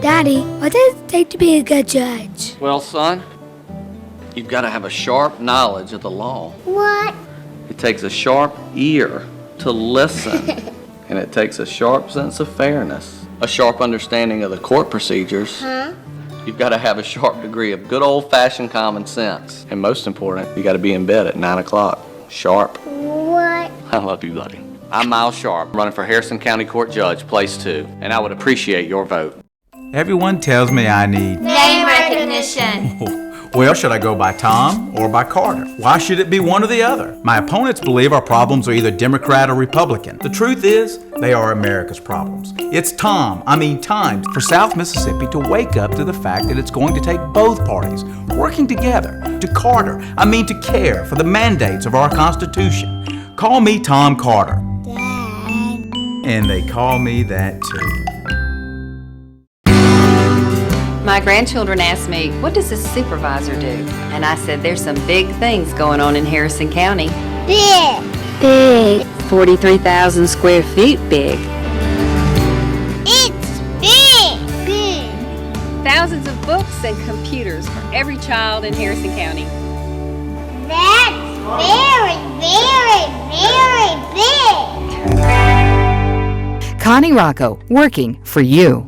Daddy, what does it take to be a good judge? Well, son, you've got to have a sharp knowledge of the law. What? It takes a sharp ear to listen, and it takes a sharp sense of fairness, a sharp understanding of the court procedures. You've got to have a sharp degree of good old-fashioned common sense. And most important, you got to be in bed at 9 o'clock, sharp. What? I love you, buddy. I'm Miles Sharp, running for Harrison County Court Judge, Place 2, and I would appreciate your vote. Everyone tells me I need name recognition. Well, should I go by Tom or by Carter? Why should it be one or the other? My opponents believe our problems are either Democrat or Republican. The truth is, they are America's problems. It's time for South Mississippi to wake up to the fact that it's going to take both parties working together to to care for the mandates of our Constitution. Call me Tom Carter. Dad. And they call me that too. My grandchildren asked me, what does a supervisor do? And I said, there's some big things going on in Harrison County. Big. 43,000 square feet big. It's big. Thousands of books and computers for every child in Harrison County. That's very, very, very big. Connie Rocco, working for you.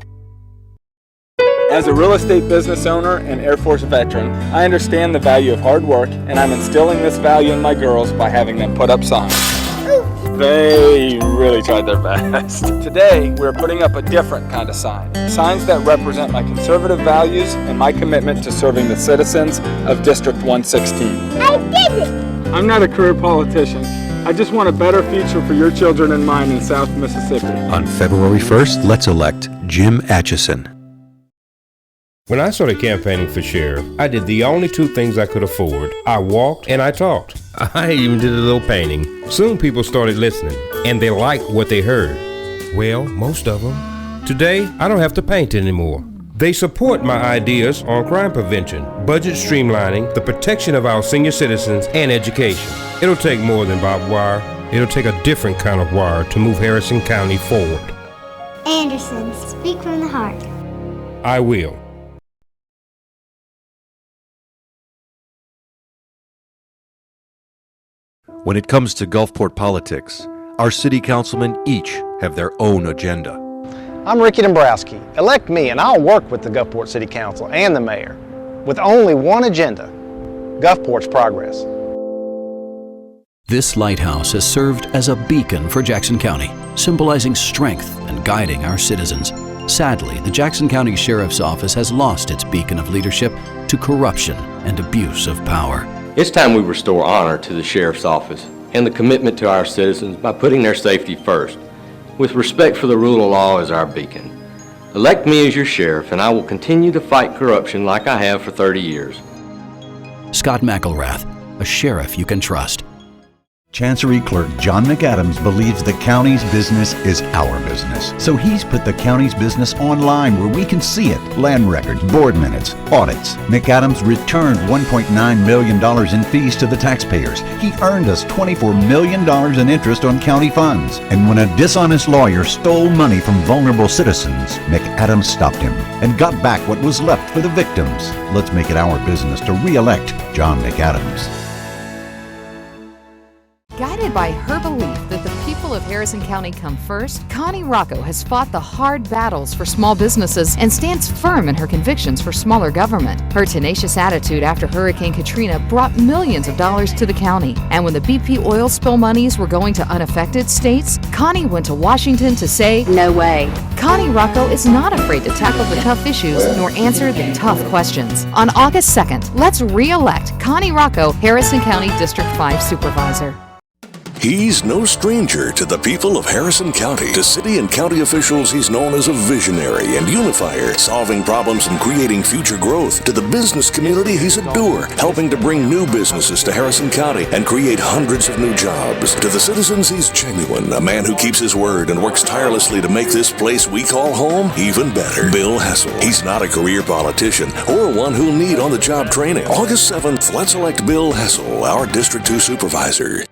As a real estate business owner and Air Force veteran, I understand the value of hard work, and I'm instilling this value in my girls by having them put up signs. They really tried their best. Today, we're putting up a different kind of sign. Signs that represent my conservative values and my commitment to serving the citizens of District 116. I did it. I'm not a career politician. I just want a better future for your children and mine in South Mississippi. On February 1st, let's elect Jim Atchison. When I started campaigning for sheriff, I did the only two things I could afford. I walked and I talked. I even did a little painting. Soon people started listening, and they liked what they heard. Well, most of them. Today, I don't have to paint anymore. They support my ideas on crime prevention, budget streamlining, the protection of our senior citizens, and education. It'll take more than barbed wire. It'll take a different kind of wire to move Harrison County forward. Anderson, speak from the heart. I will. When it comes to Gulfport politics, our city councilmen each have their own agenda. I'm Ricky Dombrowski. Elect me and I'll work with the Gulfport City Council and the mayor with only one agenda: Gulfport's progress. This lighthouse has served as a beacon for Jackson County, symbolizing strength and guiding our citizens. Sadly, the Jackson County Sheriff's Office has lost its beacon of leadership to corruption and abuse of power. It's time we restore honor to the Sheriff's Office and the commitment to our citizens by putting their safety first, with respect for the rule of law as our beacon. Elect me as your sheriff, and I will continue to fight corruption like I have for 30 years. Scott McElrath, a sheriff you can trust. Chancery Clerk John McAdams believes the county's business is our business. So he's put the county's business online where we can see it. Land records, board minutes, audits. McAdams returned $1.9 million in fees to the taxpayers. He earned us $24 million in interest on county funds. And when a dishonest lawyer stole money from vulnerable citizens, McAdams stopped him and got back what was left for the victims. Let's make it our business to re-elect John McAdams. Guided by her belief that the people of Harrison County come first, Connie Rocco has fought the hard battles for small businesses and stands firm in her convictions for smaller government. Her tenacious attitude after Hurricane Katrina brought millions of dollars to the county. And when the BP oil spill monies were going to unaffected states, Connie went to Washington to say, no way. Connie Rocco is not afraid to tackle the tough issues nor answer the tough questions. On August 2nd, let's re-elect Connie Rocco, Harrison County District 5 Supervisor. He's no stranger to the people of Harrison County. To city and county officials, he's known as a visionary and unifier, solving problems and creating future growth. To the business community, he's a doer, helping to bring new businesses to Harrison County and create hundreds of new jobs. To the citizens, he's genuine, a man who keeps his word and works tirelessly to make this place we call home even better. Bill Hessel. He's not a career politician or one who'll need on-the-job training. August 7th, let's elect Bill Hessel, our District 2 Supervisor.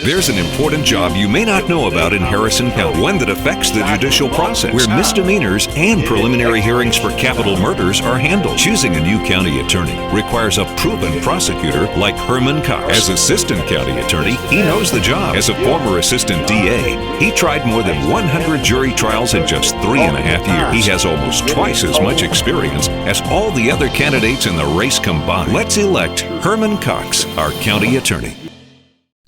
There's an important job you may not know about in Harrison County, one that affects the judicial process, where misdemeanors and preliminary hearings for capital murders are handled. Choosing a new county attorney requires a proven prosecutor like Herman Cox. As assistant county attorney, he knows the job. As a former assistant DA, he tried more than 100 jury trials in just 3.5 years. He has almost twice as much experience as all the other candidates in the race combined. Let's elect Herman Cox, our county attorney.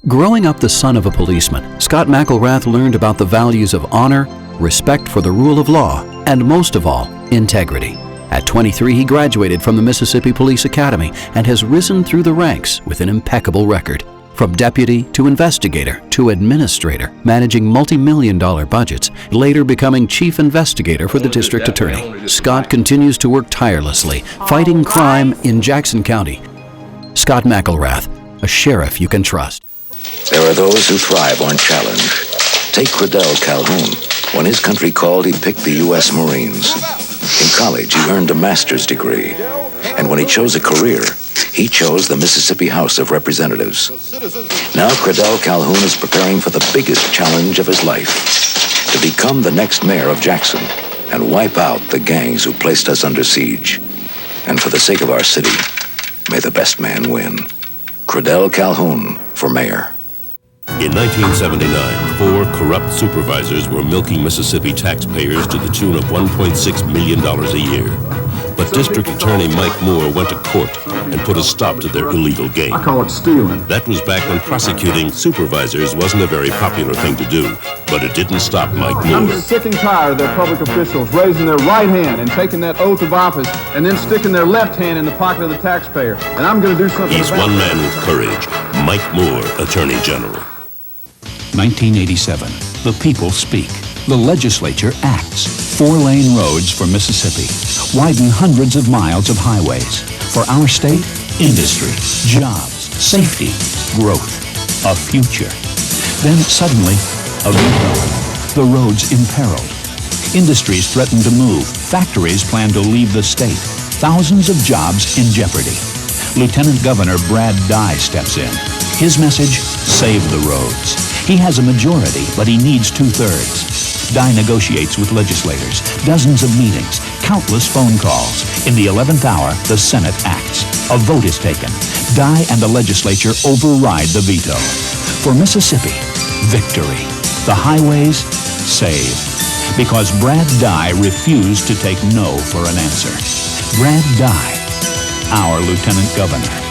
Growing up the son of a policeman, Scott McElrath learned about the values of honor, respect for the rule of law, and most of all, integrity. At 23, he graduated from the Mississippi Police Academy and has risen through the ranks with an impeccable record. From deputy to investigator to administrator, managing multi-million-dollar budgets, later becoming chief investigator for the district attorney. Scott continues to work tirelessly, fighting crime in Jackson County. Scott McElrath, a sheriff you can trust. There are those who thrive on challenge. Take Credell Calhoun. When his country called, he picked the U.S. Marines. In college, he earned a master's degree. And when he chose a career, he chose the Mississippi House of Representatives. Now Credell Calhoun is preparing for the biggest challenge of his life, to become the next mayor of Jackson and wipe out the gangs who placed us under siege. And for the sake of our city, may the best man win. Credell Calhoun for mayor. In 1979, 4 corrupt supervisors were milking Mississippi taxpayers to the tune of $1.6 million a year. But District Attorney Mike Moore went to court and put a stop to their illegal game. I call it stealing. That was back when prosecuting supervisors wasn't a very popular thing to do, but it didn't stop Mike Moore. I'm sick and tired of their public officials raising their right hand and taking that oath of office and then sticking their left hand in the pocket of the taxpayer. And I'm going to do something He's about one it. man with courage, Mike Moore, Attorney General. 1987. The people speak. The legislature acts. 4-lane roads for Mississippi. Widen hundreds of miles of highways. For our state, industry, jobs, safety, growth, a future. Then suddenly, a veto. The roads imperiled. Industries threaten to move. Factories plan to leave the state. Thousands of jobs in jeopardy. Lieutenant Governor Brad Dye steps in. His message, save the roads. He has a majority, but he needs 2/3. Dye negotiates with legislators, dozens of meetings, countless phone calls. In the 11th hour, the Senate acts. A vote is taken. Dye and the legislature override the veto. For Mississippi, victory. The highways, saved. Because Brad Dye refused to take no for an answer. Brad Dye, our Lieutenant Governor.